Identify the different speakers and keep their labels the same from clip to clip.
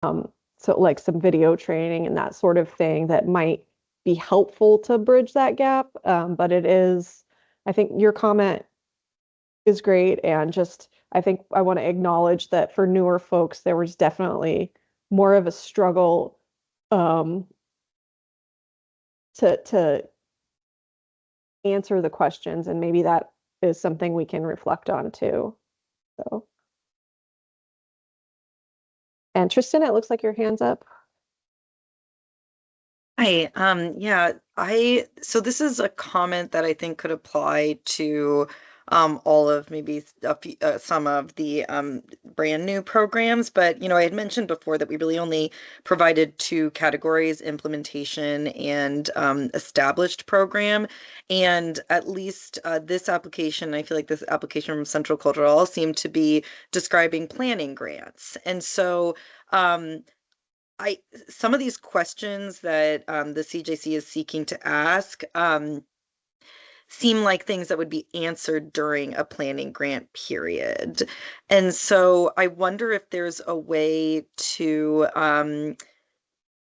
Speaker 1: So like some video training and that sort of thing that might be helpful to bridge that gap. But it is, I think your comment is great. And just, I think I want to acknowledge that for newer folks, there was definitely more of a struggle um, to answer the questions. And maybe that is something we can reflect on too. So, and Tristan, it looks like your hand's up.
Speaker 2: Hi, yeah, so this is a comment that I think could apply to all of maybe some of the brand new programs, but I had mentioned before that we really only provided two categories, implementation and established program. And at least this application, I feel like this application from Central Cultural seemed to be describing planning grants. And so um, I some of these questions that the CJC is seeking to ask seem like things that would be answered during a planning grant period. And so I wonder if there's a way to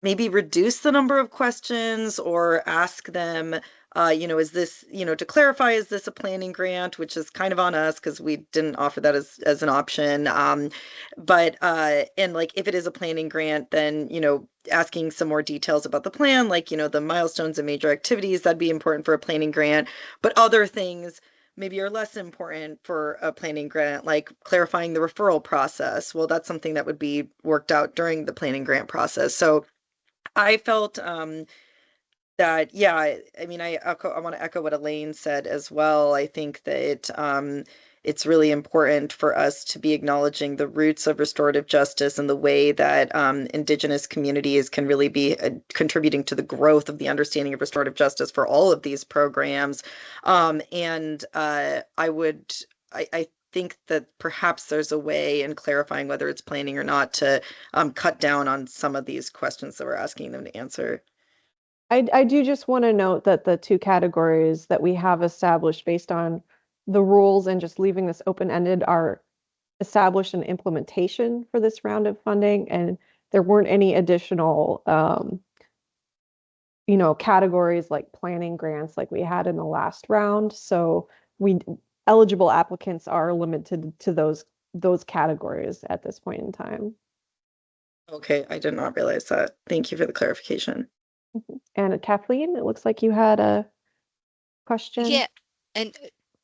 Speaker 2: maybe reduce the number of questions or ask them, is this, to clarify, is this a planning grant, which is kind of on us because we didn't offer that as an option. And like if it is a planning grant, then, asking some more details about the plan, like, the milestones and major activities, that'd be important for a planning grant. But other things maybe are less important for a planning grant, like clarifying the referral process. Well, that's something that would be worked out during the planning grant process. So I felt that, yeah, I mean, I want to echo what Elaine said as well. I think that it's really important for us to be acknowledging the roots of restorative justice and the way that Indigenous communities can really be contributing to the growth of the understanding of restorative justice for all of these programs. And I think that perhaps there's a way in clarifying whether it's planning or not to cut down on some of these questions that we're asking them to answer.
Speaker 1: I do just want to note that the two categories that we have established based on the rules and just leaving this open-ended are established in implementation for this round of funding, and there weren't any additional, categories like planning grants like we had in the last round. So we eligible applicants are limited to those categories at this point in time.
Speaker 2: Okay, I did not realize that. Thank you for the clarification.
Speaker 1: And Kathleen, it looks like you had a question.
Speaker 3: Yeah, and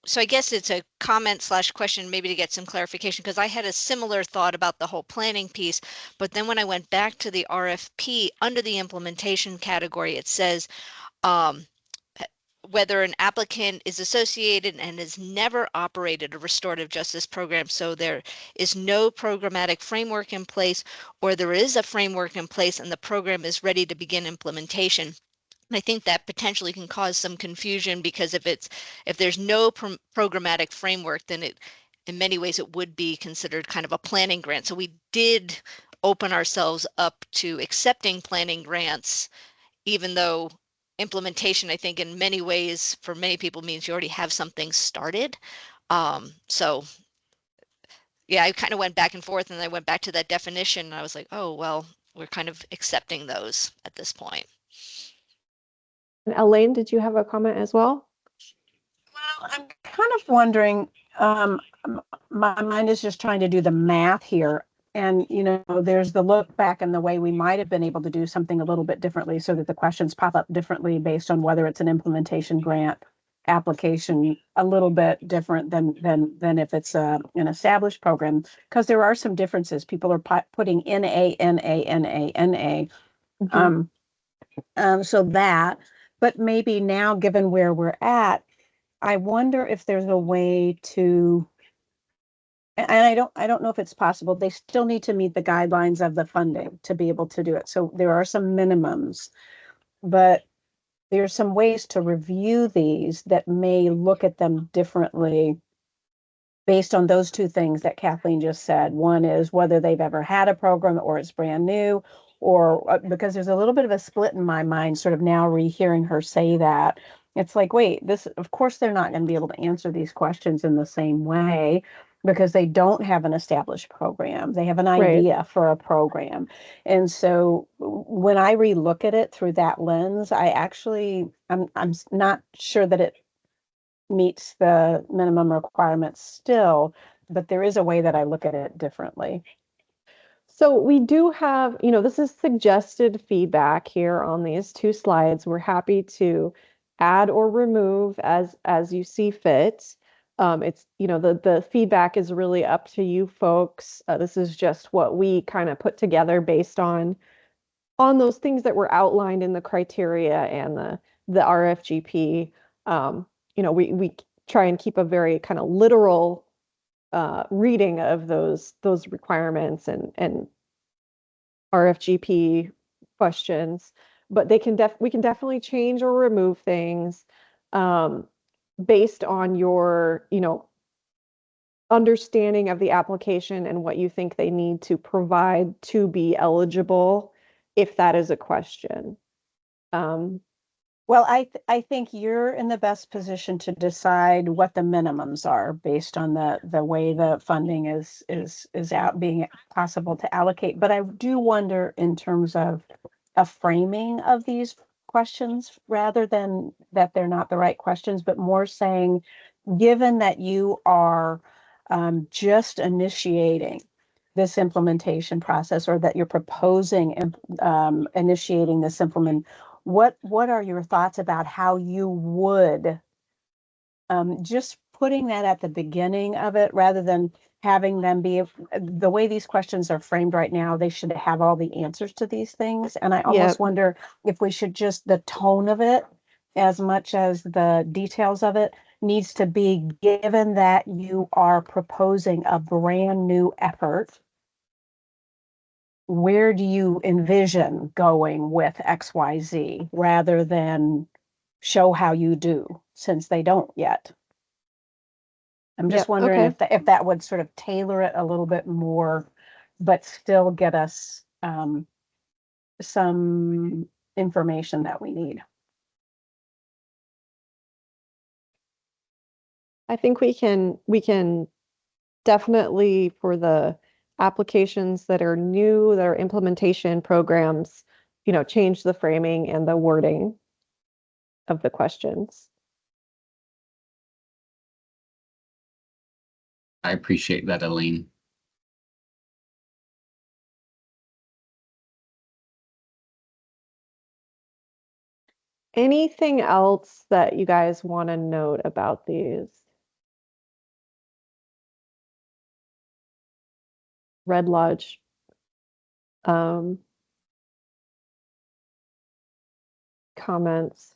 Speaker 3: so I guess it's a comment slash question, maybe to get some clarification, because I had a similar thought about the whole planning piece. But then when I went back to the RFP under the implementation category, it says um, whether an applicant is associated and has never operated a restorative justice program, so there is no programmatic framework in place, or there is a framework in place and the program is ready to begin implementation. And I think that potentially can cause some confusion, because if there's no programmatic framework, then it in many ways it would be considered kind of a planning grant. So we did open ourselves up to accepting planning grants, even though implementation, I think, in many ways for many people means you already have something started. So yeah, I kind of went back and forth, and I went back to that definition and I was like, oh, well, we're kind of accepting those at this point.
Speaker 1: And Elaine, did you have a comment as well?
Speaker 4: Well, I'm kind of wondering, my mind is just trying to do the math here. And, there's the look back and the way we might have been able to do something a little bit differently so that the questions pop up differently based on whether it's an implementation grant application, a little bit different than if it's an established program, because there are some differences. People are putting NA, NA, NA, NA. So that, but maybe now, given where we're at, I wonder if there's a way to, and I don't know if it's possible. They still need to meet the guidelines of the funding to be able to do it. So there are some minimums, but there's some ways to review these that may look at them differently based on those two things that Kathleen just said. One is whether they've ever had a program or it's brand new, or because there's a little bit of a split in my mind, sort of now rehearing her say that. It's like, wait, of course, they're not going to be able to answer these questions in the same way. because they don't have an established program. They have an
Speaker 1: Right.
Speaker 4: idea for a program. And so when I relook at it through that lens, I'm not sure that it meets the minimum requirements still, but there is a way that I look at it differently.
Speaker 1: So we do have, this is suggested feedback here on these two slides. We're happy to add or remove as you see fit. It's, the feedback is really up to you folks. This is just what we kind of put together based on those things that were outlined in the criteria and the RFGP. We try and keep a very kind of literal reading of those requirements and RFGP questions, but we can definitely change or remove things um, based on your, understanding of the application and what you think they need to provide to be eligible, if that is a question. Um,
Speaker 4: Well, I think you're in the best position to decide what the minimums are based on the way the funding is out being possible to allocate. But I do wonder in terms of a framing of these questions rather than that they're not the right questions, but more saying, given that you are just initiating this implementation process or that you're proposing initiating this what are your thoughts about how you would just putting that at the beginning of it rather than having them be the way these questions are framed right now, they should have all the answers to these things. And I
Speaker 1: yeah,
Speaker 4: almost wonder if we should just the tone of it as much as the details of it needs to be given that you are proposing a brand new effort, where do you envision going with XYZ rather than show how you do, since they don't yet. I'm just
Speaker 1: yep,
Speaker 4: wondering
Speaker 1: okay.
Speaker 4: if that would sort of tailor it a little bit more, but still get us some information that we need.
Speaker 1: I think we can definitely, for the applications that are new, that are implementation programs, change the framing and the wording of the questions.
Speaker 5: I appreciate that, Elaine.
Speaker 1: Anything else that you guys want to note about these? Red Lodge. Comments.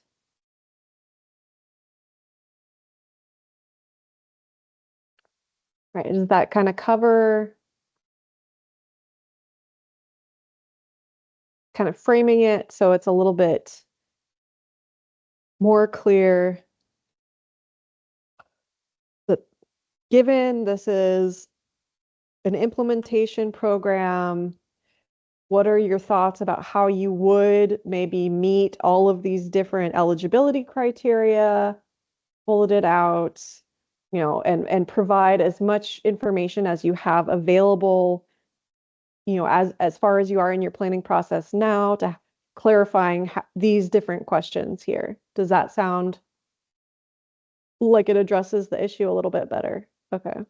Speaker 1: Right, does that kind of cover kind of framing it so it's a little bit more clear that given this is an implementation program, what are your thoughts about how you would maybe meet all of these different eligibility criteria, bullet it out, and provide as much information as you have available, as far as you are in your planning process now to clarifying these different questions here. Does that sound like it addresses the issue a little bit better? Okay.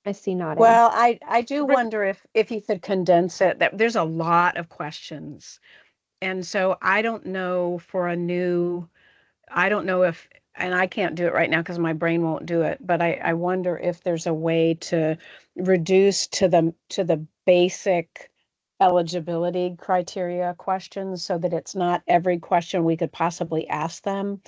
Speaker 1: I see nodding.
Speaker 4: Well, I do wonder if you could condense it, that there's a lot of questions. And so I don't know I don't know if, and I can't do it right now because my brain won't do it, but I wonder if there's a way to reduce to the basic eligibility criteria questions so that it's not every question we could possibly ask them,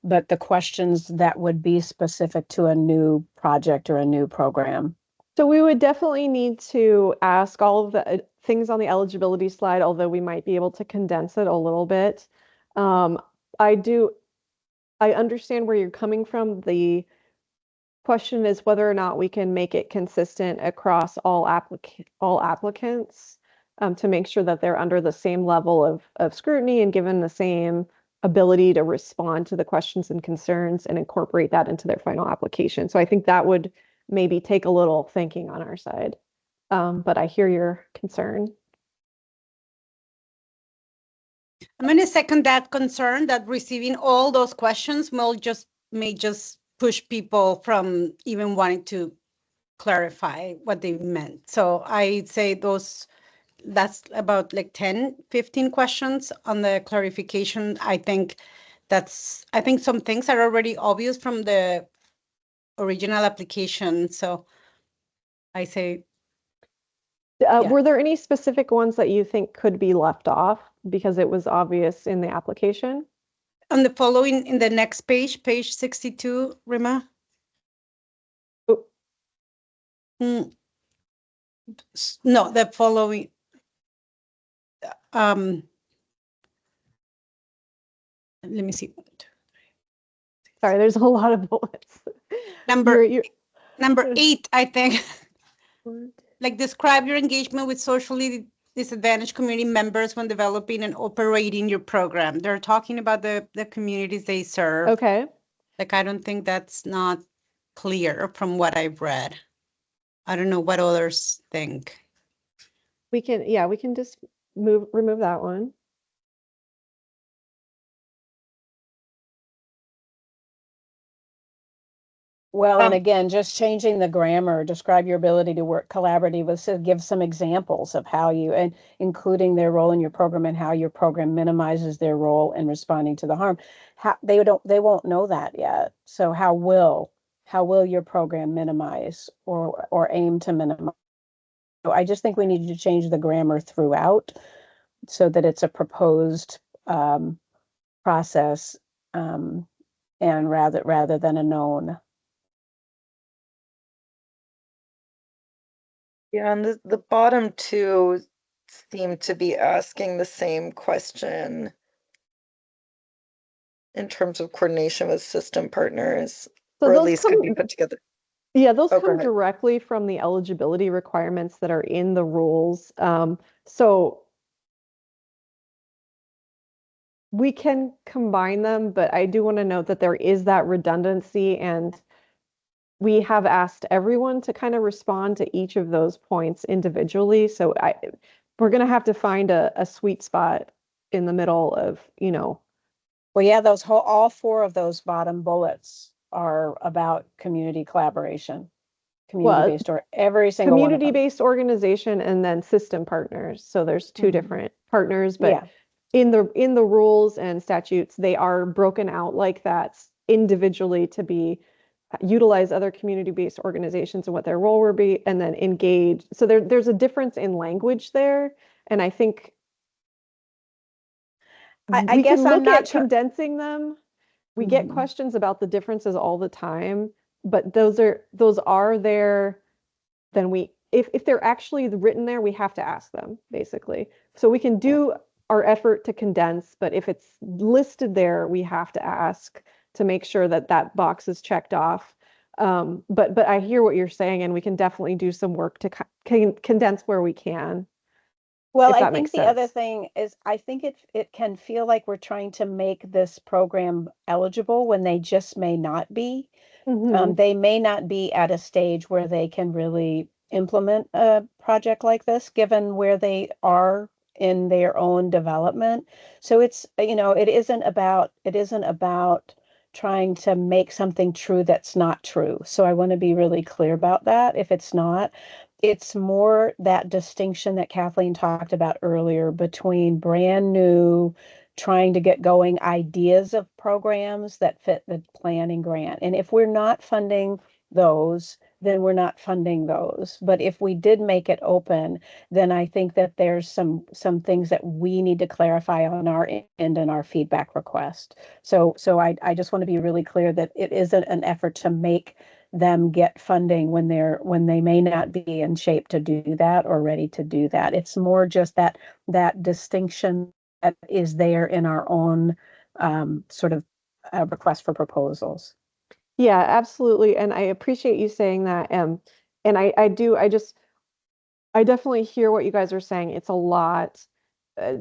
Speaker 4: but the questions that would be specific to a new project or a new program.
Speaker 1: So we would definitely need to ask all of the things on the eligibility slide, although we might be able to condense it a little bit. Um, I do, I understand where you're coming from. The question is whether or not we can make it consistent across all applicants to make sure that they're under the same level of scrutiny and given the same ability to respond to the questions and concerns and incorporate that into their final application. So I think that would maybe take a little thinking on our side. But I hear your concern.
Speaker 4: I'm going to second that concern that receiving all those questions may just push people from even wanting to clarify what they meant. So I say that's about like 10, 15 questions on the clarification. I think some things are already obvious from the original application. So I say, yeah.
Speaker 1: Were there any specific ones that you think could be left off because it was obvious in the application?
Speaker 4: On the following, in the next page, page 62, Rima.
Speaker 1: Oh.
Speaker 4: No, the following. Let me see.
Speaker 1: Sorry, there's a lot of bullets.
Speaker 4: Number
Speaker 1: You're-
Speaker 4: number 8, I think. Like, describe your engagement with socially disadvantaged community members when developing and operating your program. They're talking about the communities they serve.
Speaker 1: Okay.
Speaker 4: Like, I don't think that's not clear from what I've read. I don't know what others think.
Speaker 1: We can just remove that one.
Speaker 4: Well, and again, just changing the grammar, describe your ability to work collaboratively, give some examples of how you, and including their role in your program and how your program minimizes their role in responding to the harm. They won't know that yet. So how will your program minimize or aim to minimize? So I just think we need to change the grammar throughout so that it's a proposed process and rather than a known.
Speaker 2: Yeah, and the bottom two seem to be asking the same question in terms of coordination with system partners,
Speaker 1: So
Speaker 2: or at
Speaker 1: those
Speaker 2: least could be
Speaker 1: come,
Speaker 2: put together.
Speaker 1: yeah, those
Speaker 2: Oh, go
Speaker 1: come
Speaker 2: ahead.
Speaker 1: directly from the eligibility requirements that are in the rules. So we can combine them, but I do want to note that there is that redundancy, and we have asked everyone to kind of respond to each of those points individually. So we're going to have to find a sweet spot in the middle of,
Speaker 4: Well, yeah, all 4 of those bottom bullets are about community collaboration, community-based, or every single one of them.
Speaker 1: community-based organization and then system partners. So there's 2 different partners, but
Speaker 4: Yeah.
Speaker 1: in the rules and statutes, they are broken out like that individually to utilize other community-based organizations and what their role will be, and then engage. So there's a difference in language there, and I think
Speaker 4: I
Speaker 1: we
Speaker 4: guess
Speaker 1: can
Speaker 4: I'm
Speaker 1: look
Speaker 4: not
Speaker 1: at condensing them. We get
Speaker 4: Mhm.
Speaker 1: questions about the differences all the time, but those are there. Then if they're actually written there, we have to ask them, basically. So we can do our effort to condense, but if it's listed there, we have to ask to make sure that that box is checked off. But I hear what you're saying, and we can definitely do some work to condense where we can.
Speaker 4: Well,
Speaker 1: if
Speaker 4: I
Speaker 1: that
Speaker 4: think
Speaker 1: makes
Speaker 4: the other
Speaker 1: sense.
Speaker 4: thing is, I think it can feel like we're trying to make this program eligible when they just may not be.
Speaker 1: Mhm.
Speaker 4: They may not be at a stage where they can really implement a project like this, given where they are in their own development. So it's, it isn't about trying to make something true that's not true. So I want to be really clear about that. If it's not, it's more that distinction that Kathleen talked about earlier between brand new, trying to get going ideas of programs that fit the planning grant. And if we're not funding those, then we're not funding those. But if we did make it open, then I think that there's some things that we need to clarify on our end in our feedback request. So I just want to be really clear that it isn't an effort to make them get funding when they may not be in shape to do that or ready to do that. It's more just that distinction that is there in our own sort of request for proposals.
Speaker 1: Yeah, absolutely. And I appreciate you saying that. And I definitely hear what you guys are saying. It's a lot.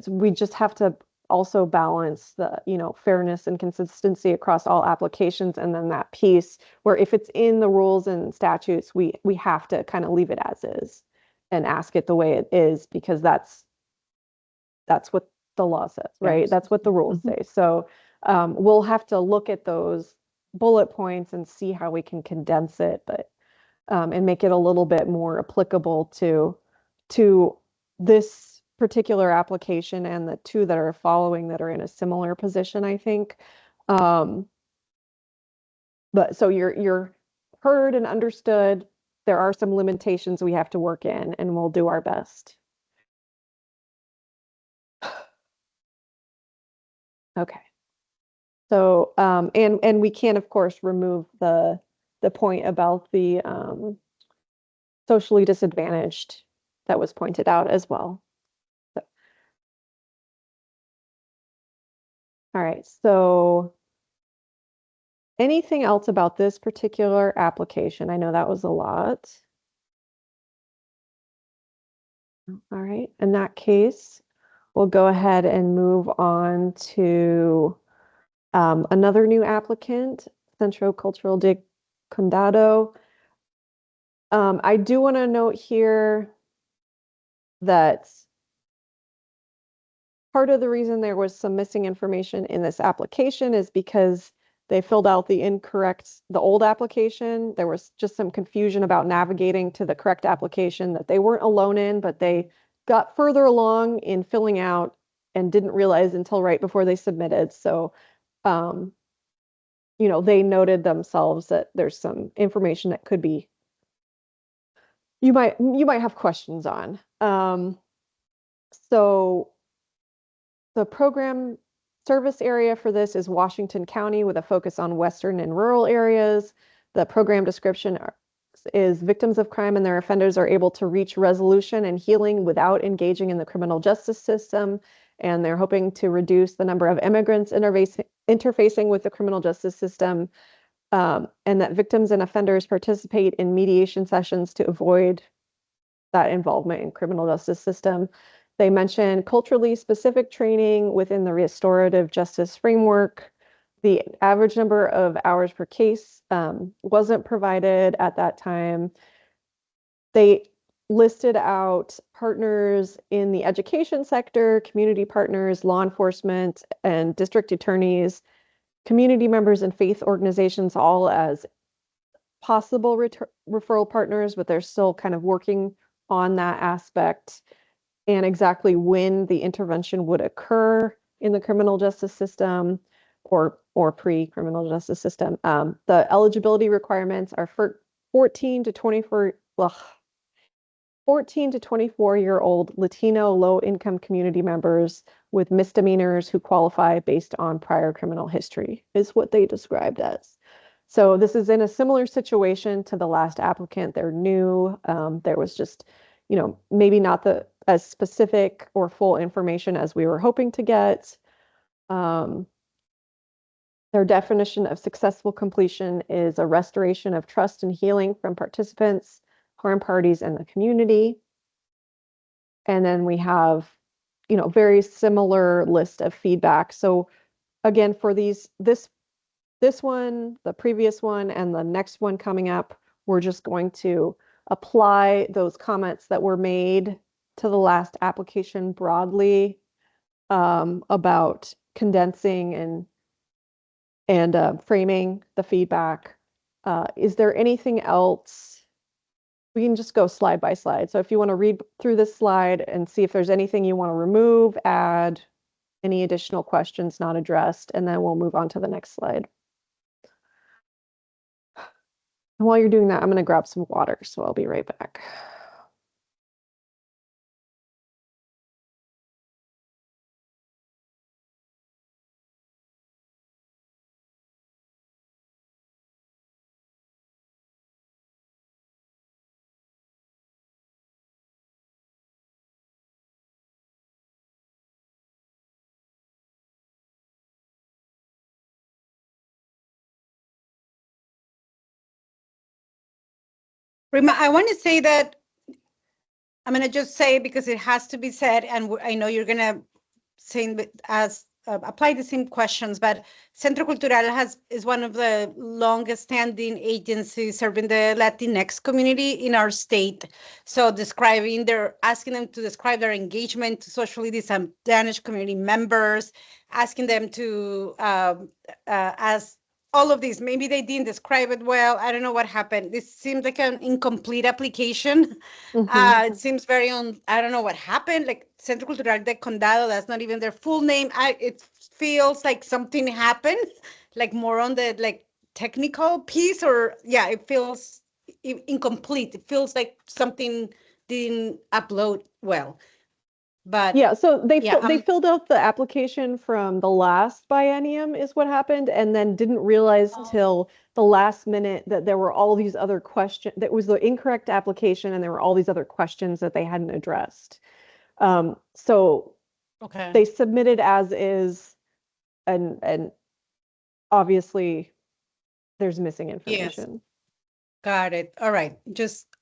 Speaker 1: We just have to also balance the, you know, fairness and consistency across all applications. And then that piece where if it's in the rules and statutes, we have to kind of leave it as is and ask it the way it is, because that's what the law says, right?
Speaker 4: Yes.
Speaker 1: That's what the rules say. So we'll have to look at those bullet points and see how we can condense it, but and make it a little bit more applicable to this particular application and the two that are following that are in a similar position, I think. But so you're heard and understood. There are some limitations we have to work in, and we'll do our best. Okay. So, and we can, of course, remove the point about the socially disadvantaged that was pointed out as well. So, all right. So, anything else about this particular application? I know that was a lot. All right. In that case, we'll go ahead and move on to another new applicant, Centro Cultural de Condado. I do want to note here that part of the reason there was some missing information in this application is because they filled out the old application. There was just some confusion about navigating to the correct application that they weren't alone in, but they got further along in filling out and didn't realize until right before they submitted. So, you know, they noted themselves that there's some information that could be, you might have questions on. So the program service area for this is Washington County with a focus on western and rural areas. The program description is victims of crime and their offenders are able to reach resolution and healing without engaging in the criminal justice system. And they're hoping to reduce the number of immigrants interfacing with the criminal justice system, and that victims and offenders participate in mediation sessions to avoid that involvement in criminal justice system. They mention culturally specific training within the restorative justice framework. The average number of hours per case wasn't provided at that time. They listed out partners in the education sector, community partners, law enforcement, and district attorneys, community members, and faith organizations all as possible referral partners, but they're still kind of working on that aspect and exactly when the intervention would occur in the criminal justice system or pre-criminal justice system. The eligibility requirements are for 14 to 24-year-old Latino low-income community members with misdemeanors who qualify based on prior criminal history, is what they described as. So this is in a similar situation to the last applicant. They're new. There was just, you know, maybe not as specific or full information as we were hoping to get. Their definition of successful completion is a restoration of trust and healing from participants, harm parties, and the community. And then we have, you know, very similar list of feedback. So again, for this one, the previous one, and the next one coming up, we're just going to apply those comments that were made to the last application broadly, about condensing and framing the feedback. Is there anything else? We can just go slide by slide. So if you want to read through this slide and see if there's anything you want to remove, add, any additional questions not addressed, and then we'll move on to the next slide. And while you're doing that, I'm going to grab some water, so I'll be right back.
Speaker 4: Rima, I want to say that I'm going to just say because it has to be said, and I know you're going to
Speaker 6: saying as apply the same questions, but Centro Cultural is one of the longest standing agencies serving the Latinx community in our state. So asking them to describe their engagement to socially disadvantaged community members, asking them to as all of these, maybe they didn't describe it well. I don't know what happened. This seems like an incomplete application.
Speaker 1: Mhm.
Speaker 6: It seems very I don't know what happened. Like Centro Cultural de Condado, that's not even their full name. It feels like something happened, like more on the like technical piece, or yeah, it feels incomplete. It feels like something didn't upload well. But
Speaker 1: Yeah, so
Speaker 6: yeah,
Speaker 1: they filled out the application from the last biennium is what happened, and then didn't realize till the last minute that there were all these other questions. That was the incorrect application, and there were all these other questions that they hadn't addressed. So
Speaker 6: okay.
Speaker 1: they submitted as is, and obviously there's missing
Speaker 6: Yes.
Speaker 1: information.
Speaker 6: Got it. All right.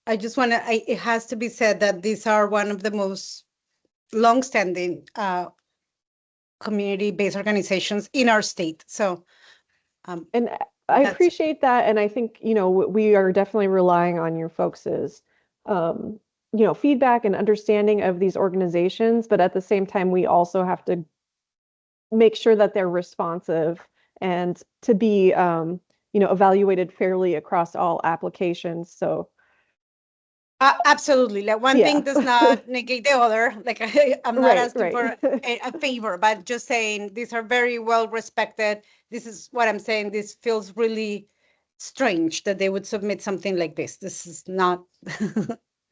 Speaker 6: I just want to, it has to be said that these are one of the most longstanding community-based organizations in our state. So,
Speaker 1: And I
Speaker 6: that's
Speaker 1: appreciate that, and I think, we are definitely relying on your folks's, feedback and understanding of these organizations, but at the same time, we also have to make sure that they're responsive and to be, evaluated fairly across all applications. So,
Speaker 6: absolutely. Like one
Speaker 1: yeah.
Speaker 6: thing does not negate the other. Like I'm not
Speaker 1: Right,
Speaker 6: asking for
Speaker 1: right.
Speaker 6: a favor, but just saying these are very well respected. This is what I'm saying. This feels really strange that they would submit something like this. This is not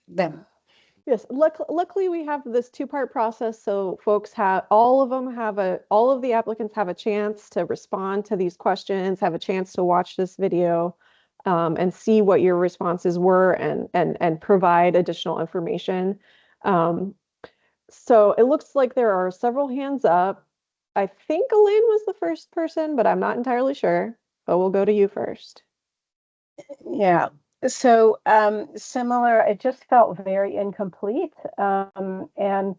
Speaker 6: them.
Speaker 1: Yes, luckily we have this two-part process, so folks have all of the applicants have a chance to respond to these questions, have a chance to watch this video, and see what your responses were and provide additional information. Um, so it looks like there are several hands up. I think Elaine was the first person, but I'm not entirely sure. But we'll go to you first.
Speaker 4: Yeah. So similar, it just felt very incomplete. And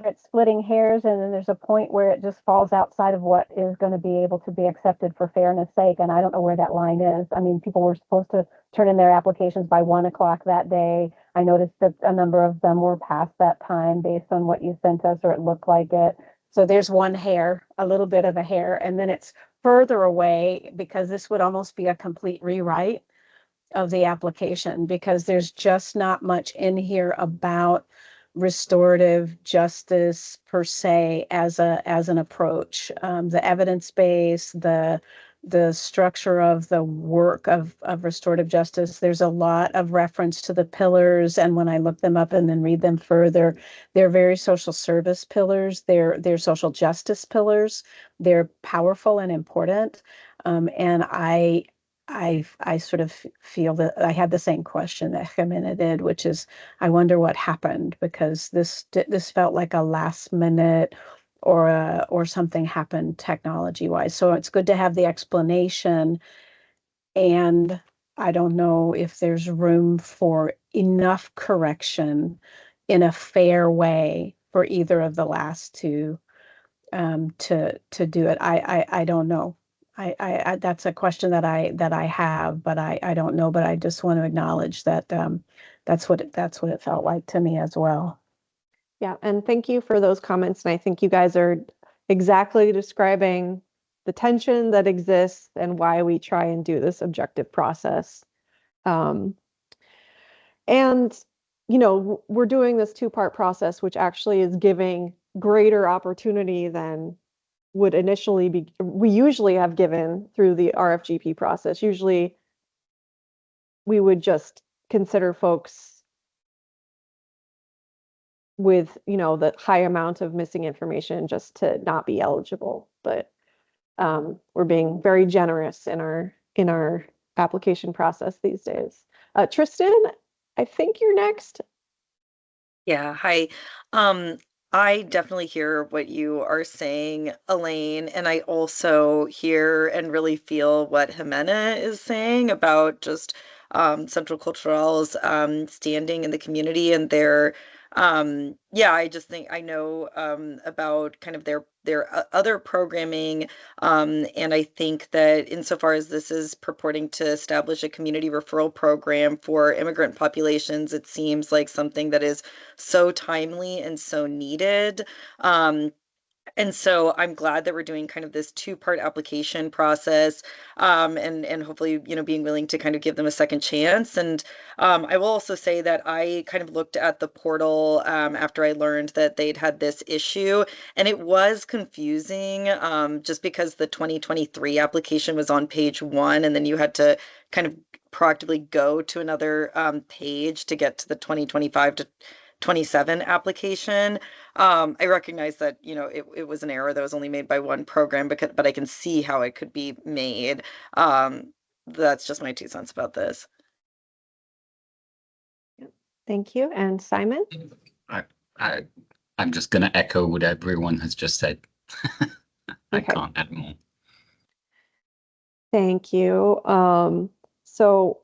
Speaker 4: it's splitting hairs, and then there's a point where it just falls outside of what is going to be able to be accepted for fairness sake. And I don't know where that line is. I mean, people were supposed to turn in their applications by 1 o'clock that day. I noticed that a number of them were past that time based on what you sent us, or it looked like it. So there's one hair, a little bit of a hair, and then it's further away because this would almost be a complete rewrite of the application, because there's just not much in here about restorative justice per se as an approach. The evidence base, the structure of the work of restorative justice. There's a lot of reference to the pillars, and when I look them up and then read them further, they're very social service pillars. They're social justice pillars. They're powerful and important. And I sort of feel that I had the same question that Jimena did, which is, I wonder what happened, because this felt like a last minute or something happened technology wise. So it's good to have the explanation, and I don't know if there's room for enough correction in a fair way for either of the last two to do it. I don't know. I that's a question that I have, but I don't know. But I just want to acknowledge that that's what it felt like to me as well.
Speaker 1: Yeah, and thank you for those comments. And I think you guys are exactly describing the tension that exists and why we try and do this objective process. Um, and, we're doing this two-part process, which actually is giving greater opportunity than we usually have given through the RFGP process. Usually we would just consider folks with, the high amount of missing information just to not be eligible. But we're being very generous in our application process these days. Tristan, I think you're next.
Speaker 2: Yeah, hi. I definitely hear what you are saying, Elaine, and I also hear and really feel what Jimena is saying about just Central Cultural's standing in the community and their I just think I know about kind of their other programming, and I think that insofar as this is purporting to establish a community referral program for immigrant populations, it seems like something that is so timely and so needed. And so I'm glad that we're doing kind of this two-part application process, and hopefully, being willing to kind of give them a second chance. And I will also say that I kind of looked at the portal after I learned that they'd had this issue, and it was confusing just because the 2023 application was on page 1, and then you had to kind of proactively go to another page to get to the 2025 to 27 application. I recognize that, it was an error that was only made by one program, but I can see how it could be made. That's just my 2 cents about this.
Speaker 1: Thank you. And Simon?
Speaker 5: I'm just going to echo what everyone has just said. I
Speaker 1: Okay.
Speaker 5: can't add more.
Speaker 1: Thank you. So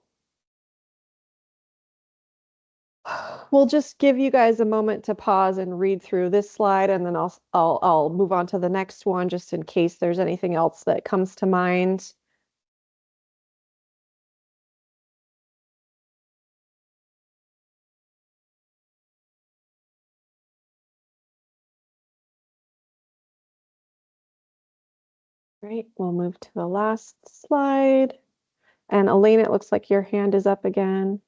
Speaker 1: we'll just give you guys a moment to pause and read through this slide, and then I'll move on to the next one just in case there's anything else that comes to mind. Right, we'll move to the last slide. And Elaine, it looks like your hand is up again.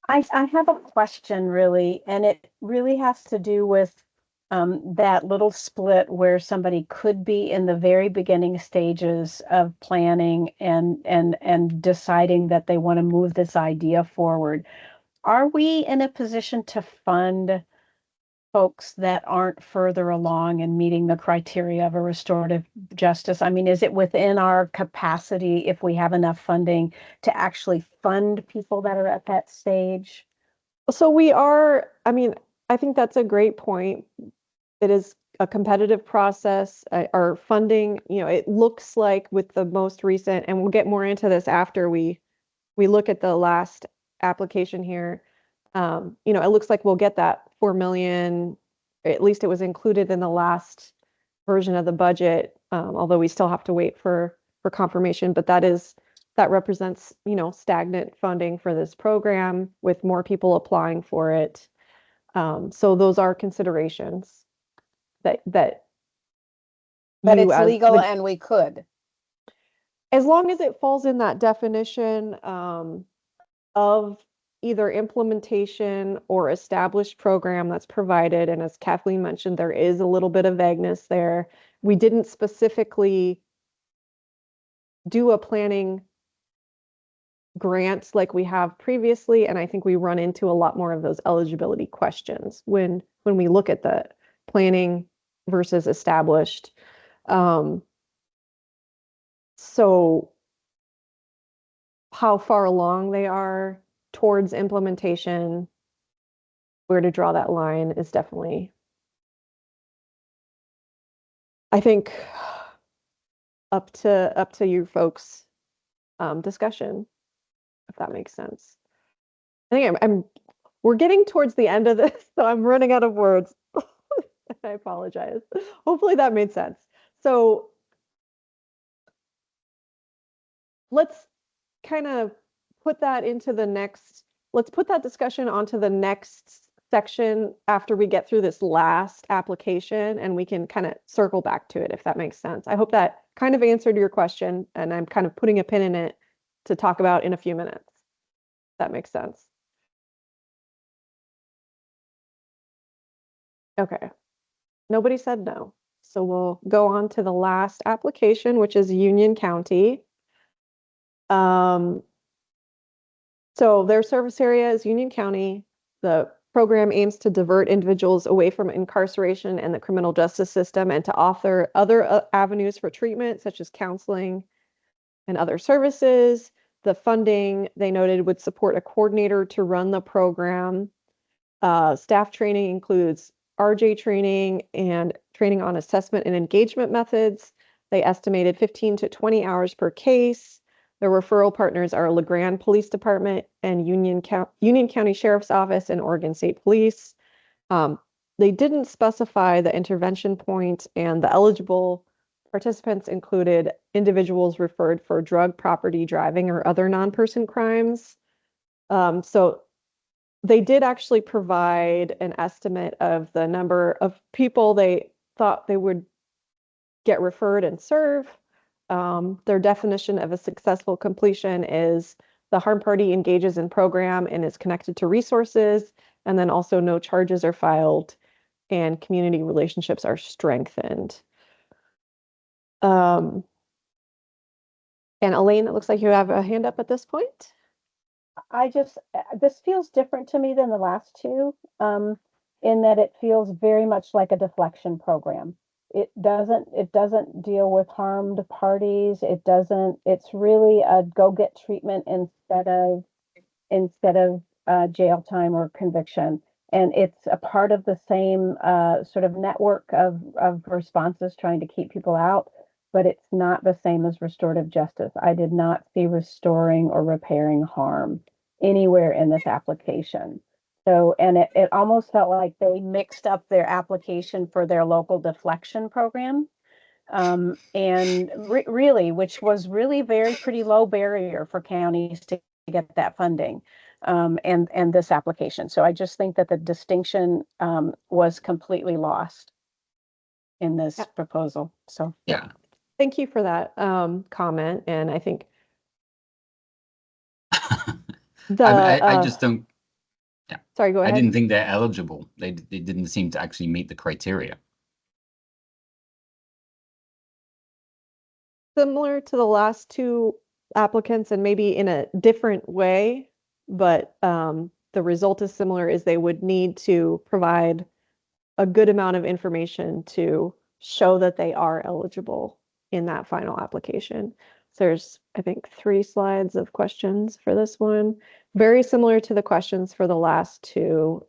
Speaker 4: I have a question really, and it really has to do with that little split where somebody could be in the very beginning stages of planning and deciding that they want to move this idea forward. Are we in a position to fund folks that aren't further along in meeting the criteria of a restorative justice? I mean, is it within our capacity, if we have enough funding, to actually fund people that are at that stage?
Speaker 1: So I think that's a great point. It is a competitive process. Our funding, it looks like with the most recent, and we'll get more into this after we look at the last application here. It looks like we'll get that 4 million, at least it was included in the last version of the budget, although we still have to wait for confirmation, but that represents, stagnant funding for this program with more people applying for it. So those are considerations that
Speaker 4: But
Speaker 1: you
Speaker 4: it's
Speaker 1: as
Speaker 4: legal and we could.
Speaker 1: as long as it falls in that definition of either implementation or established program that's provided. And as Kathleen mentioned, there is a little bit of vagueness there. We didn't specifically do a planning grant like we have previously, and I think we run into a lot more of those eligibility questions when we look at the planning versus established. So how far along they are towards implementation, where to draw that line is definitely, I think, up to you folks' discussion, if that makes sense. I think we're getting towards the end of this, so I'm running out of words. I apologize. Hopefully that made sense. So let's kind of put that let's put that discussion onto the next section after we get through this last application, and we can kind of circle back to it, if that makes sense. I hope that kind of answered your question, and I'm kind of putting a pin in it to talk about in a few minutes. That makes sense. Okay. Nobody said no. So we'll go on to the last application, which is Union County. So their service area is Union County. The program aims to divert individuals away from incarceration and the criminal justice system and to offer other avenues for treatment, such as counseling and other services. The funding, they noted, would support a coordinator to run the program. Staff training includes RJ training and training on assessment and engagement methods. They estimated 15 to 20 hours per case. The referral partners are LeGrand Police Department and Union County Sheriff's Office and Oregon State Police. They didn't specify the intervention point, and the eligible participants included individuals referred for drug, property, driving, or other non-person crimes. So they did actually provide an estimate of the number of people they thought they would get referred and serve. Their definition of a successful completion is the harm party engages in program and is connected to resources, and then also no charges are filed and community relationships are strengthened. And Elaine, it looks like you have a hand up at this point.
Speaker 4: This feels different to me than the last two, in that it feels very much like a deflection program. It doesn't deal with harmed parties. It's really a go get treatment instead of jail time or conviction. And it's a part of the same sort of network of responses trying to keep people out, but it's not the same as restorative justice. I did not see restoring or repairing harm anywhere in this application. So, and it almost felt like they mixed up their application for their local deflection program. And really, which was really pretty low barrier for counties to get that funding, and this application. So I just think that the distinction was completely lost in this proposal. So
Speaker 5: Yeah.
Speaker 1: Thank you for that comment. And I think
Speaker 5: I just don't. Yeah.
Speaker 1: Sorry, go ahead.
Speaker 5: I didn't think they're eligible. They didn't seem to actually meet the criteria.
Speaker 1: Similar to the last two applicants and maybe in a different way, but the result is similar, is they would need to provide a good amount of information to show that they are eligible in that final application. So there's, I think, 3 slides of questions for this one. Very similar to the questions for the last two.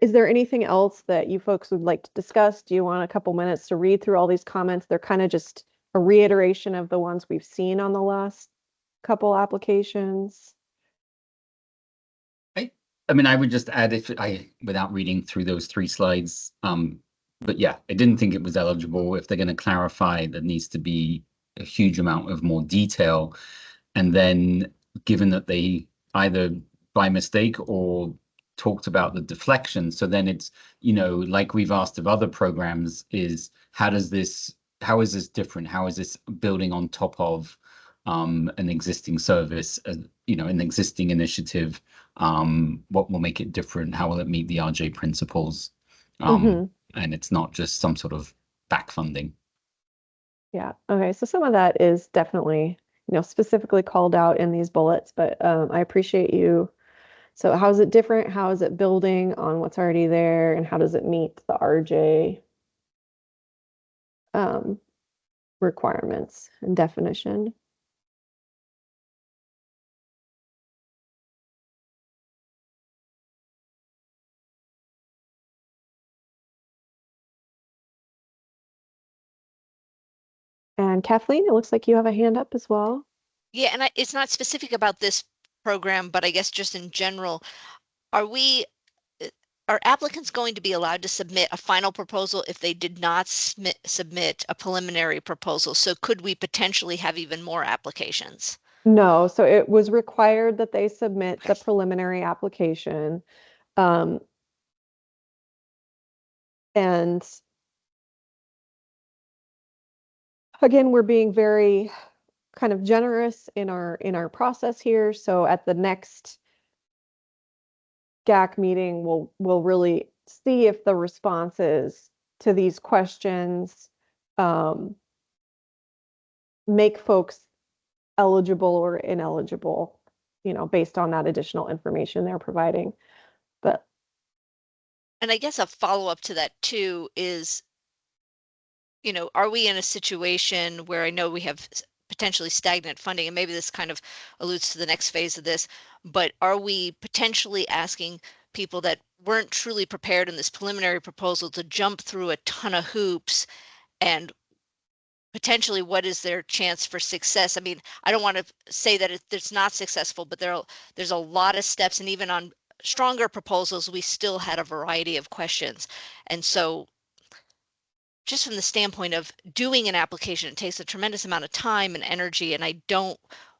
Speaker 1: Is there anything else that you folks would like to discuss? Do you want a couple minutes to read through all these comments? They're kind of just a reiteration of the ones we've seen on the last couple applications.
Speaker 5: I mean, I would just add, without reading through those 3 slides, but yeah, I didn't think it was eligible. If they're going to clarify, there needs to be a huge amount of more detail. And then given that they either by mistake or talked about the deflection, so then it's, like we've asked of other programs, is how is this different? How is this building on top of an existing service, an existing initiative? What will make it different? How will it meet the RJ principles? And it's not just some sort of back funding.
Speaker 1: Yeah. Okay. So some of that is definitely, specifically called out in these bullets, but I appreciate you. So how is it different? How is it building on what's already there? And how does it meet the RJ requirements and definition? And Kathleen, it looks like you have a hand up as well.
Speaker 3: Yeah, and it's not specific about this program, but I guess just in general, are applicants going to be allowed to submit a final proposal if they did not submit a preliminary proposal? So could we potentially have even more applications?
Speaker 1: No, so it was required that they submit the preliminary application. And again, we're being very kind of generous in our process here. So at the next GAC meeting, we'll really see if the responses to these questions make folks eligible or ineligible, based on that additional information they're providing.
Speaker 3: And I guess a follow-up to that too is, are we in a situation where I know we have potentially stagnant funding, and maybe this kind of alludes to the next phase of this, but are we potentially asking people that weren't truly prepared in this preliminary proposal to jump through a ton of hoops, and potentially what is their chance for success? I mean, I don't want to say that it's not successful, but there's a lot of steps, and even on stronger proposals, we still had a variety of questions. And so just from the standpoint of doing an application, it takes a tremendous amount of time and energy, and I don't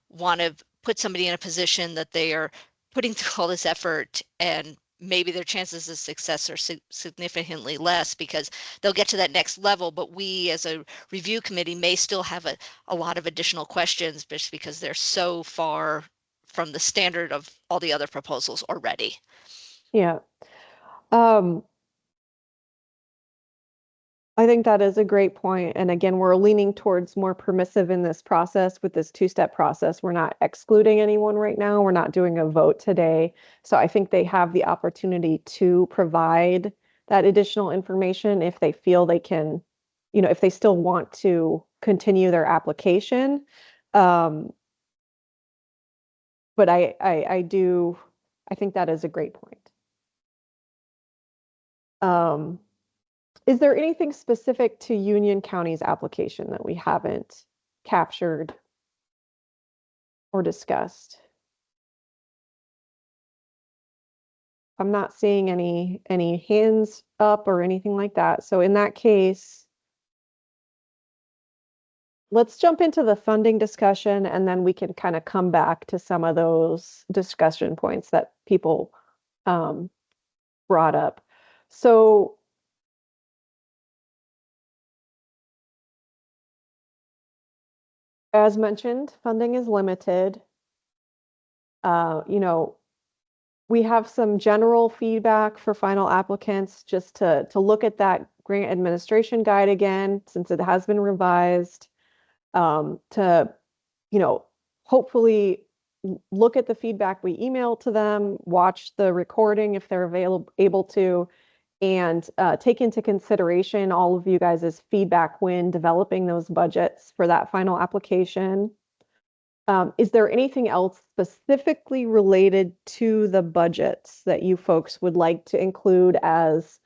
Speaker 3: want to put somebody in a position that they are putting through all this effort and maybe their chances of success are significantly less because they'll get to that next level, but we as a review committee may still have a lot of additional questions just because they're so far from the standard of all the other proposals already.
Speaker 1: Yeah. I think that is a great point. And again, we're leaning towards more permissive in this process with this two-step process. We're not excluding anyone right now. We're not doing a vote today. So I think they have the opportunity to provide that additional information if they feel they can, if they still want to continue their application. But I think that is a great point. Is there anything specific to Union County's application that we haven't captured or discussed? I'm not seeing any hands up or anything like that. So in that case, let's jump into the funding discussion, and then we can kind of come back to some of those discussion points that people brought up. So as mentioned, funding is limited. We have some general feedback for final applicants just to look at that grant administration guide again, since it has been revised, to, hopefully look at the feedback we emailed to them, watch the recording if they're able to, and take into consideration all of you guys' feedback when developing those budgets for that final application. Is there anything else specifically related to the budgets that you folks would like to include as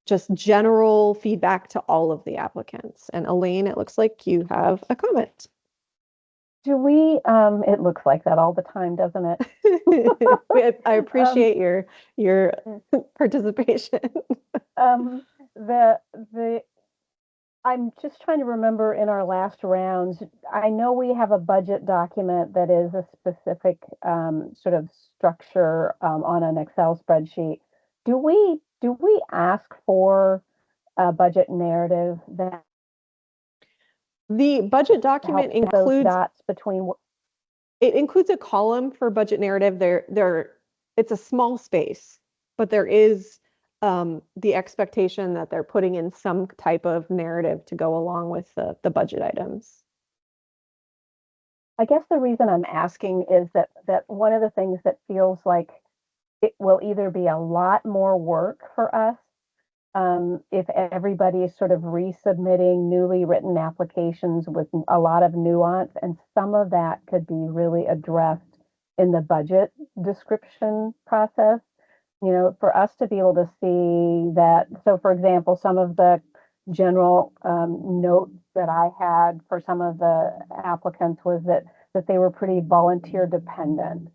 Speaker 1: just general feedback to all of the applicants? And Elaine, it looks like you have a comment.
Speaker 4: Do we, it looks like that all the time, doesn't it?
Speaker 1: I appreciate your participation.
Speaker 4: I'm just trying to remember in our last rounds, I know we have a budget document that is a specific sort of structure on an Excel spreadsheet. Do we ask for a budget narrative that
Speaker 1: The budget document
Speaker 4: helps those
Speaker 1: includes
Speaker 4: dots between
Speaker 1: it includes a column for budget narrative. It's a small space, but there is the expectation that they're putting in some type of narrative to go along with the budget items.
Speaker 4: I guess the reason I'm asking is that one of the things that feels like it will either be a lot more work for us if everybody is sort of resubmitting newly written applications with a lot of nuance, and some of that could be really addressed in the budget description process. For us to be able to see that. So, for example, some of the general notes that I had for some of the applicants was that they were pretty volunteer dependent.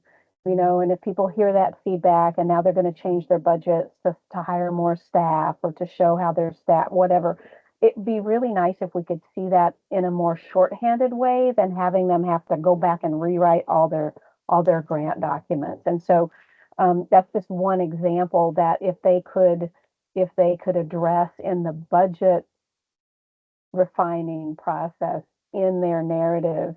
Speaker 4: And if people hear that feedback and now they're going to change their budgets to hire more staff or to show how their staff, whatever, it'd be really nice if we could see that in a more shorthanded way than having them have to go back and rewrite all their grant documents. And so that's just one example that if they could address in the budget refining process in their narrative.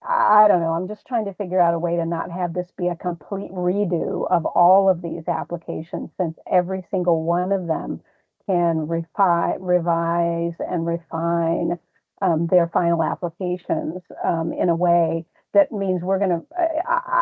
Speaker 4: I don't know. I'm just trying to figure out a way to not have this be a complete redo of all of these applications, since every single one of them can revise and refine their final applications in a way that means we're going to,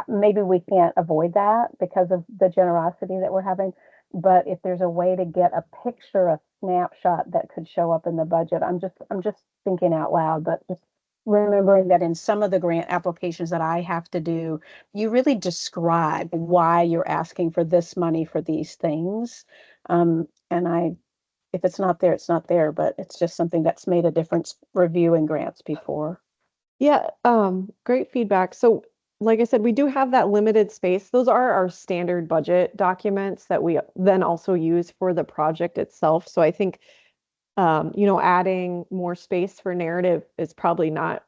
Speaker 4: maybe we can't avoid that because of the generosity that we're having. But if there's a way to get a picture, a snapshot that could show up in the budget, I'm just thinking out loud, but just remembering that in some of the grant applications that I have to do, you really describe why you're asking for this money for these things. And if it's not there, it's not there, but it's just something that's made a difference reviewing grants before.
Speaker 1: Yeah, great feedback. So, like I said, we do have that limited space. Those are our standard budget documents that we then also use for the project itself. So I think, adding more space for narrative is probably not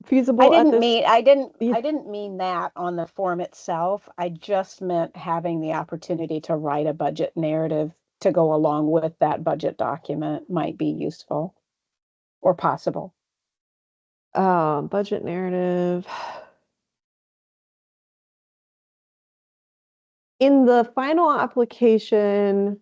Speaker 1: feasible at this.
Speaker 4: I
Speaker 1: Yeah.
Speaker 4: didn't mean that on the form itself. I just meant having the opportunity to write a budget narrative to go along with that budget document might be useful or possible.
Speaker 1: Budget narrative. In the final application,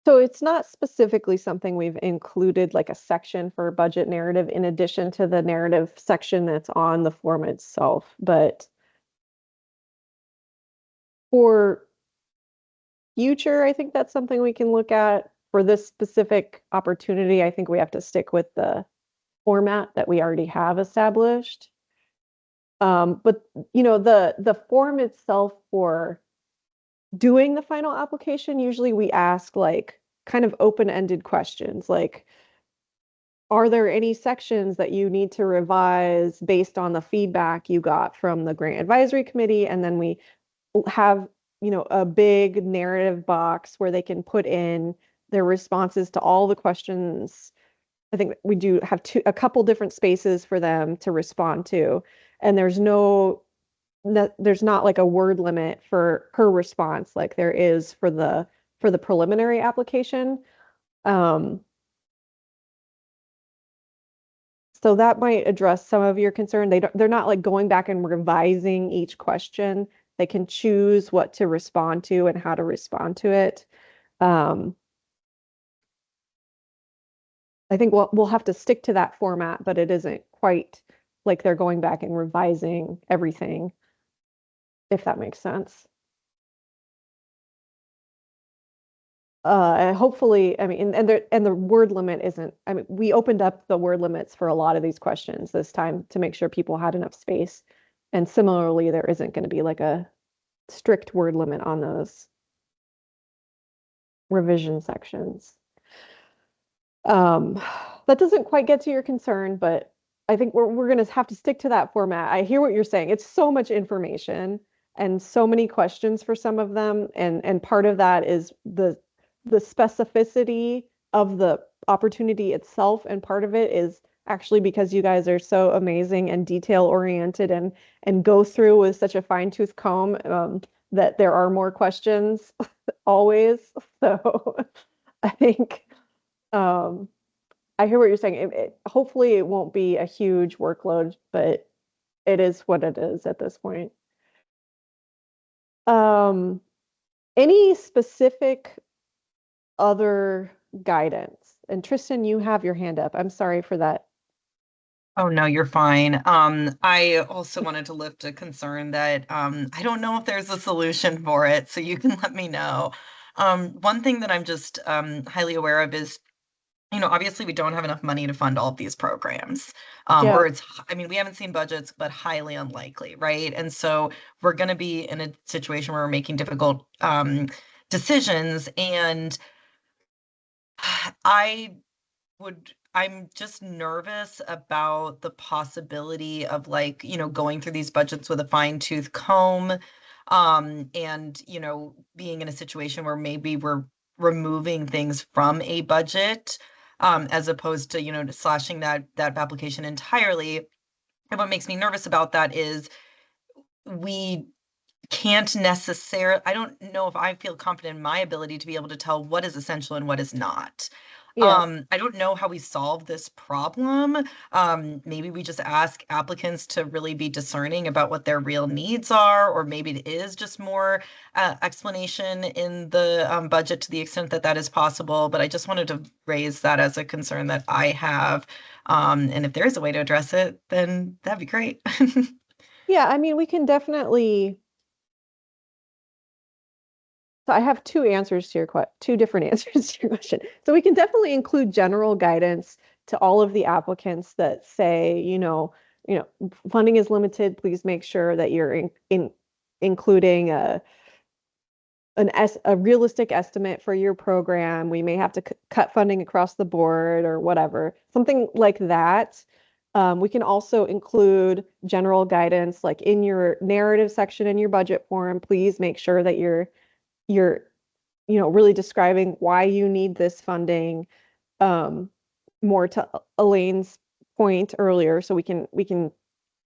Speaker 1: so it's not specifically something we've included like a section for budget narrative in addition to the narrative section that's on the form itself. But for future, I think that's something we can look at. For this specific opportunity, I think we have to stick with the format that we already have established. But the form itself for doing the final application, usually we ask like kind of open-ended questions like, are there any sections that you need to revise based on the feedback you got from the grant advisory committee? And then we have, a big narrative box where they can put in their responses to all the questions. I think we do have a couple different spaces for them to respond to. And there's not like a word limit for her response like there is for the preliminary application. So that might address some of your concern. They're not like going back and revising each question. They can choose what to respond to and how to respond to it. I think we'll have to stick to that format, but it isn't quite like they're going back and revising everything, if that makes sense. Hopefully, I mean, and the word limit isn't, I mean, we opened up the word limits for a lot of these questions this time to make sure people had enough space. And similarly, there isn't going to be like a strict word limit on those revision sections. That doesn't quite get to your concern, but I think we're going to have to stick to that format. I hear what you're saying. It's so much information and so many questions for some of them, and part of that is the specificity of the opportunity itself, and part of it is actually because you guys are so amazing and detail oriented and go through with such a fine-tooth comb, that there are more questions always. So I think I hear what you're saying. Hopefully it won't be a huge workload, but it is what it is at this point. Um, any specific other guidance? And Tristan, you have your hand up. I'm sorry for that.
Speaker 2: Oh, no, you're fine. I also wanted to lift a concern that I don't know if there's a solution for it, so you can let me know. One thing that I'm just highly aware of is, obviously we don't have enough money to fund all of these programs.
Speaker 1: Yeah.
Speaker 2: Or I mean, we haven't seen budgets, but highly unlikely, right? And so we're going to be in a situation where we're making difficult decisions. And I'm just nervous about the possibility of going through these budgets with a fine-tooth comb, and, being in a situation where maybe we're removing things from a budget, as opposed to, slashing that application entirely. And what makes me nervous about that is we can't necessarily, I don't know if I feel confident in my ability to be able to tell what is essential and what is not.
Speaker 1: Yeah.
Speaker 2: I don't know how we solve this problem. Maybe we just ask applicants to really be discerning about what their real needs are, or maybe it is just more explanation in the budget to the extent that that is possible. But I just wanted to raise that as a concern that I have. And if there is a way to address it, then that'd be great.
Speaker 1: Yeah, I mean, we can definitely So I have two different answers to your question. So we can definitely include general guidance to all of the applicants that say, funding is limited. Please make sure that you're including a realistic estimate for your program. We may have to cut funding across the board or whatever, something like that. We can also include general guidance, like in your narrative section in your budget form. Please make sure that you're really describing why you need this funding. More to Elaine's point earlier, so we can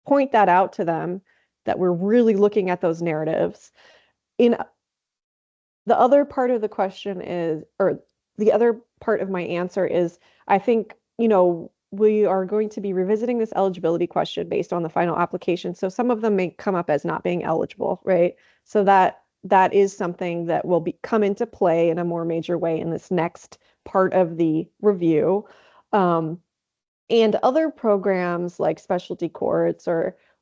Speaker 1: point that out to them, that we're really looking at those narratives. In the other part of the question is, or the other part of my answer is, I think, we are going to be revisiting this eligibility question based on the final application. So some of them may come up as not being eligible, right? So that is something that will come into play in a more major way in this next part of the review. And other programs like specialty courts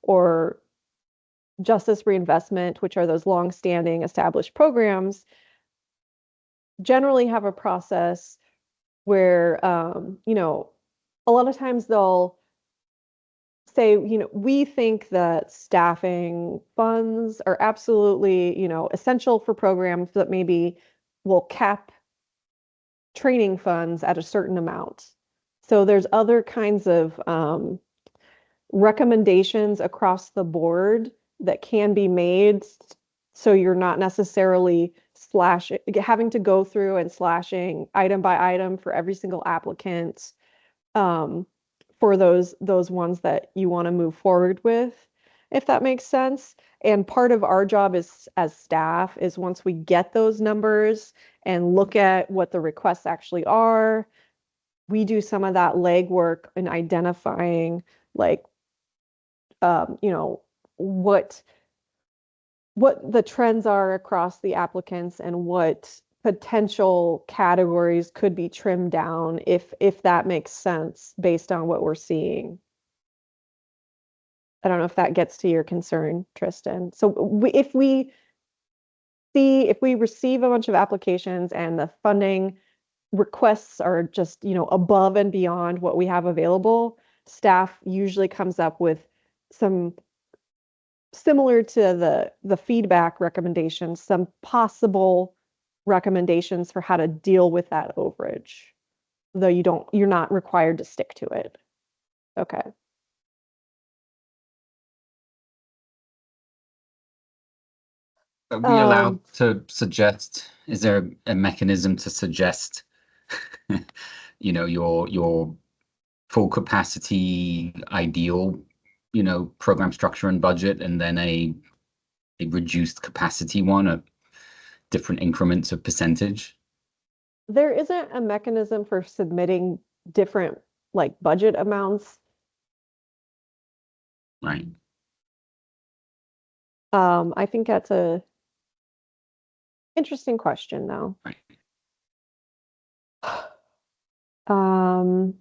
Speaker 1: or justice reinvestment, which are those long-standing established programs, generally have a process where, a lot of times they'll say, we think that staffing funds are absolutely, essential for programs that maybe will cap training funds at a certain amount. So there's other kinds of recommendations across the board that can be made, so you're not necessarily having to go through and slashing item by item for every single applicant, for those ones that you want to move forward with, if that makes sense. And part of our job as staff is, once we get those numbers and look at what the requests actually are, we do some of that legwork in identifying, like, what the trends are across the applicants and what potential categories could be trimmed down, if that makes sense based on what we're seeing. I don't know if that gets to your concern, Tristan. So if we receive a bunch of applications and the funding requests are just, above and beyond what we have available, staff usually comes up with some similar to the feedback recommendations, some possible recommendations for how to deal with that overage, though you're not required to stick to it. Okay.
Speaker 5: Are we allowed to suggest, is there a mechanism to suggest, your full capacity ideal, program structure and budget, and then a reduced capacity one at different increments of percentage?
Speaker 1: There isn't a mechanism for submitting different, like, budget amounts.
Speaker 5: Right.
Speaker 1: I think that's a interesting question, though.
Speaker 5: Right.
Speaker 1: Um,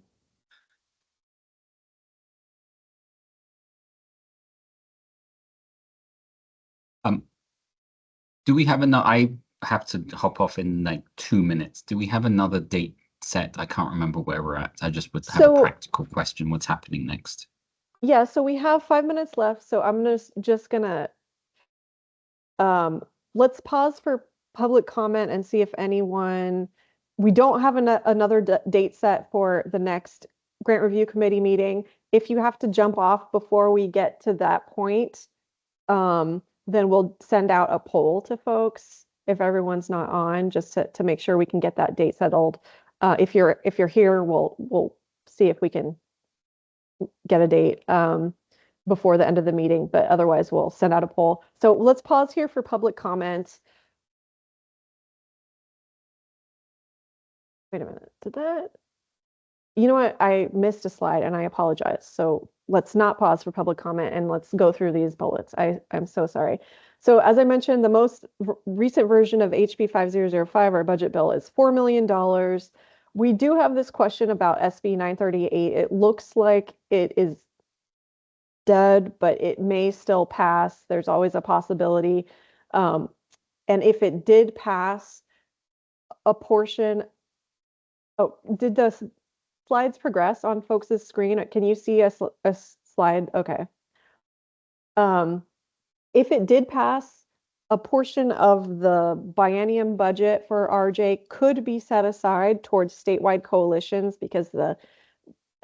Speaker 5: Do we have enough? I have to hop off in like 2 minutes. Do we have another date set? I can't remember where we're at. I just would have a practical question. What's happening next?
Speaker 1: Yeah, so we have 5 minutes left, so I'm just gonna let's pause for public comment and see if anyone. We don't have another date set for the next grant review committee meeting. If you have to jump off before we get to that point, then we'll send out a poll to folks if everyone's not on, just to make sure we can get that date settled. If you're here, we'll see if we can get a date before the end of the meeting, but otherwise we'll send out a poll. So let's pause here for public comment. Wait a minute, you know what? I missed a slide and I apologize. So let's not pause for public comment and let's go through these bullets. I'm so sorry. So as I mentioned, the most recent version of HB 5005, our budget bill, is $4 million. We do have this question about SB 938. It looks like it is dead, but it may still pass. There's always a possibility. And if it did pass, a portion, oh, did the slides progress on folks' screen? Can you see a slide? Okay. If it did pass, a portion of the biennium budget for RJ could be set aside towards statewide coalitions because the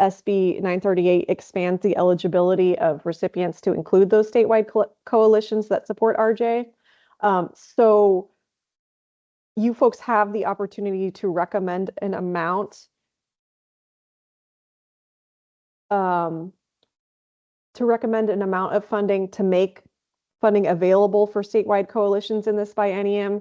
Speaker 1: SB 938 expands the eligibility of recipients to include those statewide coalitions that support RJ. So you folks have the opportunity to recommend an amount of funding to make funding available for statewide coalitions in this biennium.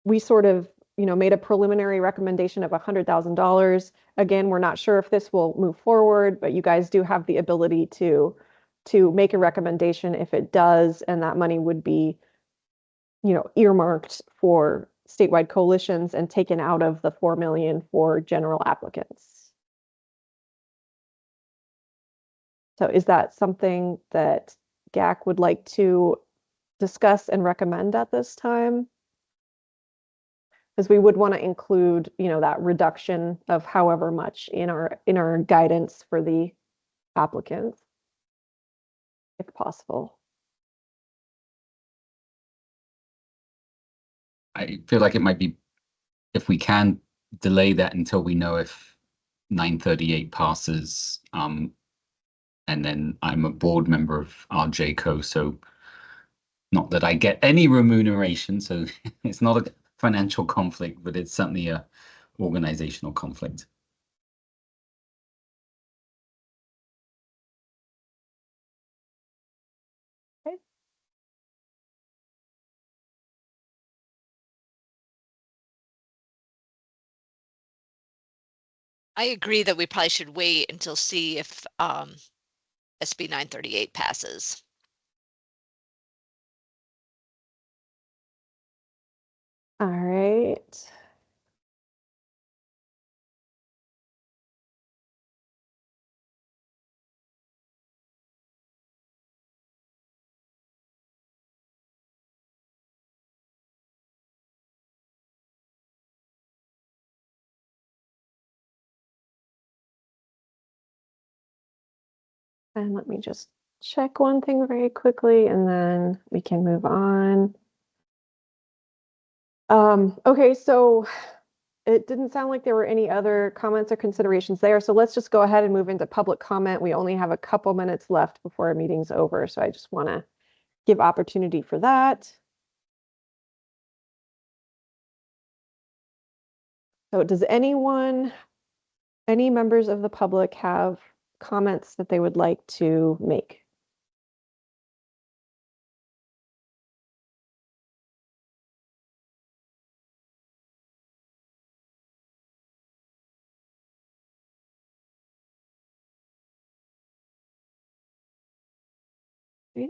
Speaker 1: We sort of, made a preliminary recommendation of $100,000. Again, we're not sure if this will move forward, but you guys do have the ability to make a recommendation if it does, and that money would be, earmarked for statewide coalitions and taken out of the 4 million for general applicants. So is that something that GAC would like to discuss and recommend at this time? Because we would want to include, that reduction of however much in our guidance for the applicants, if possible.
Speaker 5: I feel like it might be, if we can delay that until we know if 938 passes, and then I'm a board member of RJCO, so not that I get any remuneration, so it's not a financial conflict, but it's certainly a organizational conflict.
Speaker 1: Okay.
Speaker 3: I agree that we probably should wait until see if SB 938 passes.
Speaker 1: All right. And let me just check one thing very quickly, and then we can move on. Okay, so it didn't sound like there were any other comments or considerations there. So let's just go ahead and move into public comment. We only have a couple minutes left before our meeting's over. So I just want to give opportunity for that. So does any members of the public have comments that they would like to make? Okay.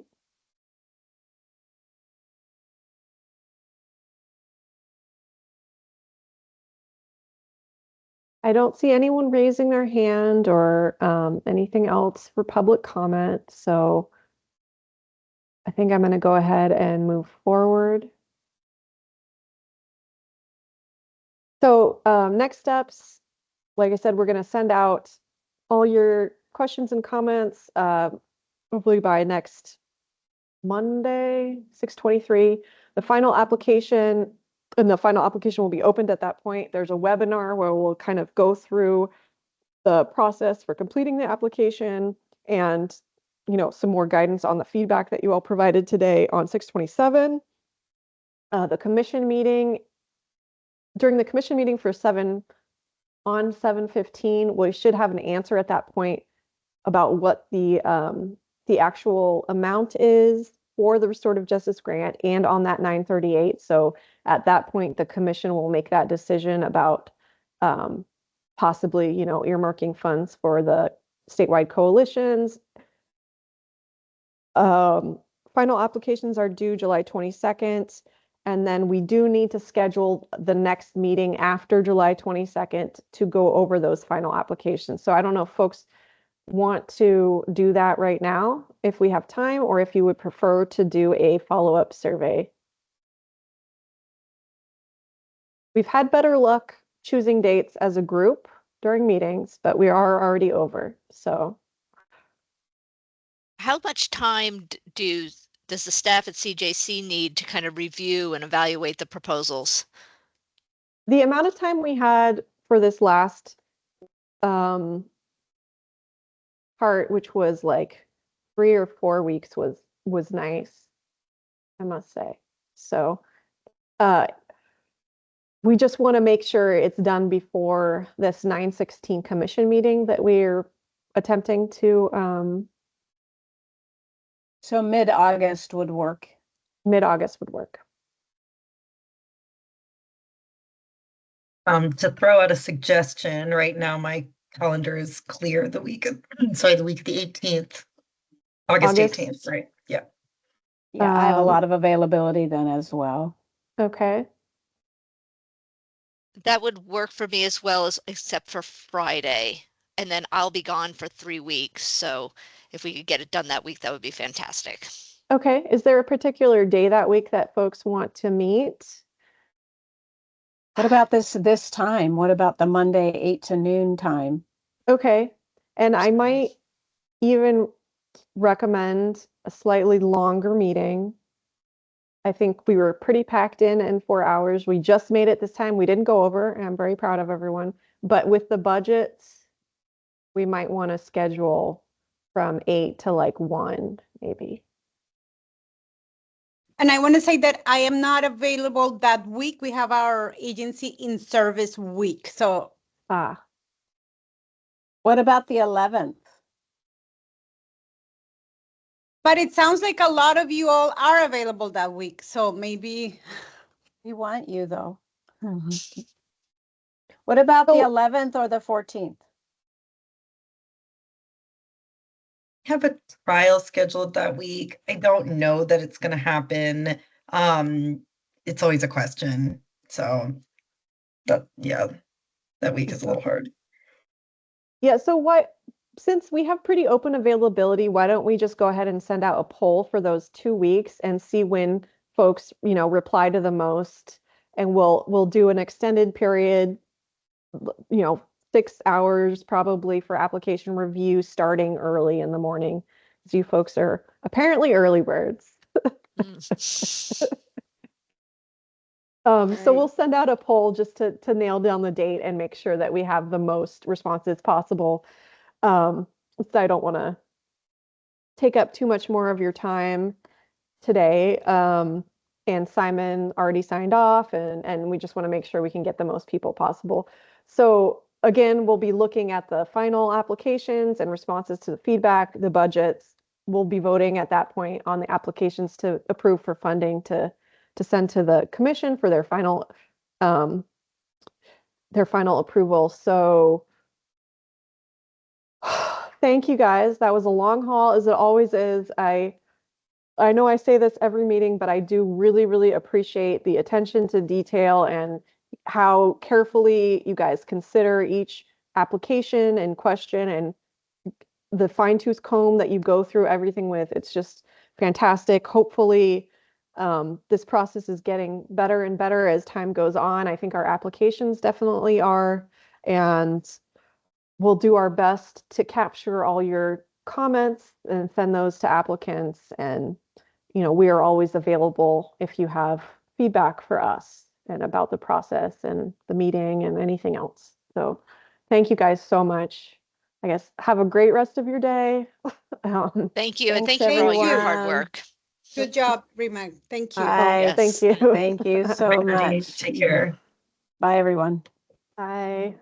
Speaker 1: I don't see anyone raising their hand or anything else for public comment. So I think I'm going to go ahead and move forward. So next steps, like I said, we're going to send out all your questions and comments hopefully by next Monday, 6/23. The final application will be opened at that point. There's a webinar where we'll kind of go through the process for completing the application and, some more guidance on the feedback that you all provided today on 6/27. The commission meeting, during the commission meeting for 7/15, we should have an answer at that point about what the actual amount is for the restorative justice grant and on that 938. So at that point, the commission will make that decision about possibly, earmarking funds for the statewide coalitions. Final applications are due July 22nd. And then we do need to schedule the next meeting after July 22nd to go over those final applications. So I don't know if folks want to do that right now, if we have time, or if you would prefer to do a follow-up survey. We've had better luck choosing dates as a group during meetings, but we are already over. So
Speaker 3: How much time does the staff at CJC need to kind of review and evaluate the proposals?
Speaker 1: the amount of time we had for this last part, which was like 3 or 4 weeks, was nice, I must say. So we just want to make sure it's done before this 9/16 commission meeting that we're attempting to
Speaker 4: So mid-August would work.
Speaker 1: mid-August would work.
Speaker 2: To throw out a suggestion, right now my calendar is clear the week of, sorry, the week of the 18th. August 18th, right? Yeah.
Speaker 4: Yeah, I have a lot of availability then as well.
Speaker 1: Okay.
Speaker 3: That would work for me as well, as except for Friday. And then I'll be gone for 3 weeks. So if we could get it done that week, that would be fantastic.
Speaker 1: Okay. Is there a particular day that week that folks want to meet?
Speaker 4: What about this time? What about the Monday 8 to noon time?
Speaker 1: Okay. And I might even recommend a slightly longer meeting. I think we were pretty packed in 4 hours. We just made it this time. We didn't go over, and I'm very proud of everyone. But with the budgets, we might want to schedule from 8 to like 1, maybe.
Speaker 6: And I want to say that I am not available that week. We have our agency in service week. So,
Speaker 4: What about the 11th?
Speaker 6: but it sounds like a lot of you all are available that week. So maybe.
Speaker 4: We want you though. What about the
Speaker 1: So-
Speaker 4: 11th or the 14th?
Speaker 2: Have a trial scheduled that week. I don't know that it's going to happen. It's always a question. So that week is a little hard.
Speaker 1: Yeah, so since we have pretty open availability, why don't we just go ahead and send out a poll for those 2 weeks and see when folks, reply to the most, and we'll do an extended period, 6 hours probably for application review starting early in the morning, because you folks are apparently early birds. So we'll send out a poll just to nail down the date and make sure that we have the most responses possible. So I don't want to take up too much more of your time today. And Simon already signed off, and we just want to make sure we can get the most people possible. So again, we'll be looking at the final applications and responses to the feedback, the budgets. We'll be voting at that point on the applications to approve for funding to send to the commission for their final approval. So thank you guys. That was a long haul, as it always is. I know I say this every meeting, but I do really, really appreciate the attention to detail and how carefully you guys consider each application and question, and the fine-tooth comb that you go through everything with. It's just fantastic. Hopefully, this process is getting better and better as time goes on. I think our applications definitely are, and we'll do our best to capture all your comments and send those to applicants. And we are always available if you have feedback for us and about the process and the meeting and anything else. So thank you guys so much. I guess have a great rest of your day.
Speaker 3: Thank you. And
Speaker 4: Thanks,
Speaker 3: thank you for all your hard
Speaker 4: everyone.
Speaker 3: work.
Speaker 6: Good job, Rima. Thank you.
Speaker 1: Thank
Speaker 3: Yes.
Speaker 1: you.
Speaker 4: Thank you so much.
Speaker 2: Take care.
Speaker 4: Bye, everyone.
Speaker 1: Bye.